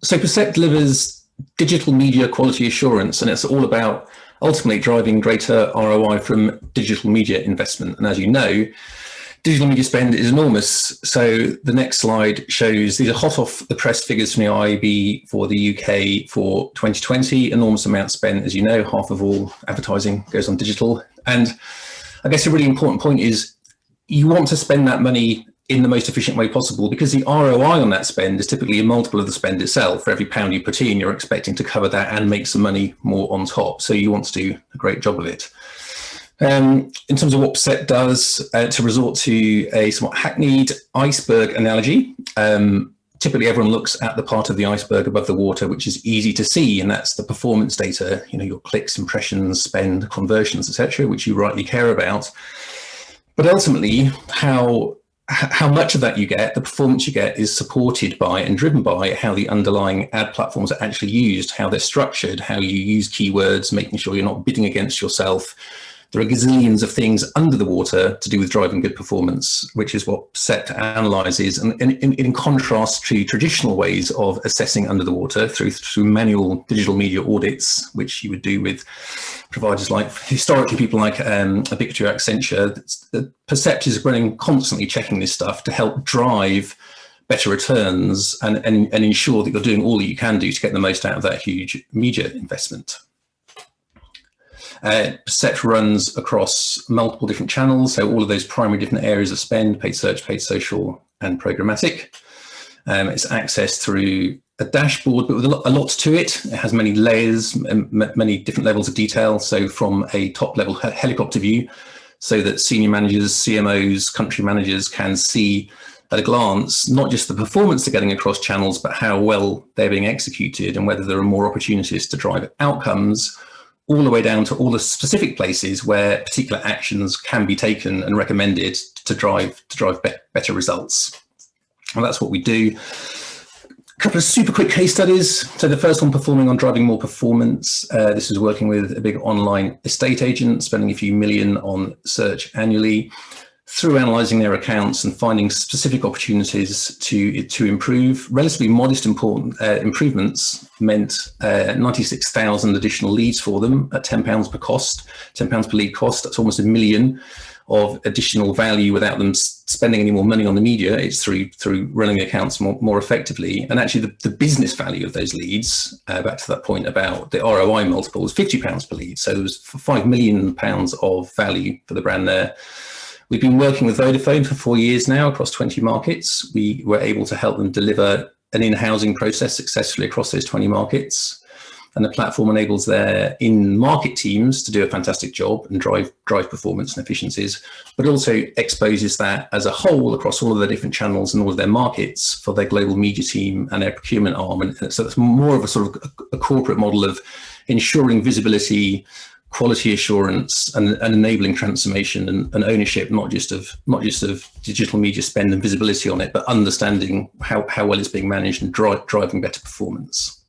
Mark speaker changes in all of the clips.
Speaker 1: So Percept delivers digital media quality assurance, and it's all about ultimately driving greater ROI from digital media investment. And as you know, digital media spend is enormous. So the next slide shows, these are hot off the press figures from the IAB for the UK for 2020. Enormous amount spent, as you know, half of all advertising goes on digital. And I guess a really important point is you want to spend that money in the most efficient way possible, because the ROI on that spend is typically a multiple of the spend itself. For every pound you put in, you're expecting to cover that and make some money more on top. So you want to do a great job of it. In terms of what Percept does, to resort to a somewhat hackneyed iceberg analogy, typically everyone looks at the part of the iceberg above the water, which is easy to see, and that's the performance data, you know, your clicks, impressions, spend, conversions, etc., which you rightly care about. But ultimately, how much of that you get, the performance you get, is supported by and driven by how the underlying ad platforms are actually used, how they're structured, how you use keywords, making sure you're not bidding against yourself. There are gazillions of things under the water to do with driving good performance, which is what Percept analyzes. And in contrast to traditional ways of assessing under the water through manual digital media audits, which you would do with providers like, historically, people like a Big Two, Accenture, Percept is running constantly checking this stuff to help drive better returns and ensure that you're doing all that you can do to get the most out of that huge media investment. Percept runs across multiple different channels, so all of those primary different areas of spend: paid search, paid social, and programmatic. It's accessed through a dashboard, but with a lot to it. It has many layers, many different levels of detail. So from a top level helicopter view, so that senior managers, CMOs, country managers can see at a glance, not just the performance they're getting across channels, but how well they're being executed and whether there are more opportunities to drive outcomes, all the way down to all the specific places where particular actions can be taken and recommended to drive better results. And that's what we do. A couple of super quick case studies. So the first one, performing on driving more performance. This is working with a big online estate agent, spending a few million on search annually. Through analysing their accounts and finding specific opportunities to improve, relatively modest improvements meant 96,000 additional leads for them at £10 per cost, £10 per lead cost. That's almost £1 million of additional value without them spending any more money on the media. It's through running accounts more effectively. And actually the business value of those leads, back to that point about the ROI multiple, was £50 per lead. So there was £5 million of value for the brand there. We've been working with Vodafone for 4 years now across 20 markets. We were able to help them deliver an in-housing process successfully across those 20 markets. And the platform enables their in-market teams to do a fantastic job and drive performance and efficiencies, but also exposes that as a whole across all of their different channels and all of their markets for their global media team and their procurement arm. And so it's more of a sort of a corporate model of ensuring visibility, quality assurance, and enabling transformation and ownership, not just of digital media spend and visibility on it, but understanding how well it's being managed and driving better performance.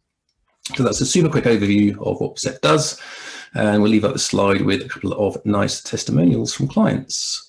Speaker 1: So that's a super quick overview of what Percept does, and we'll leave up the slide with a couple of nice testimonials from clients.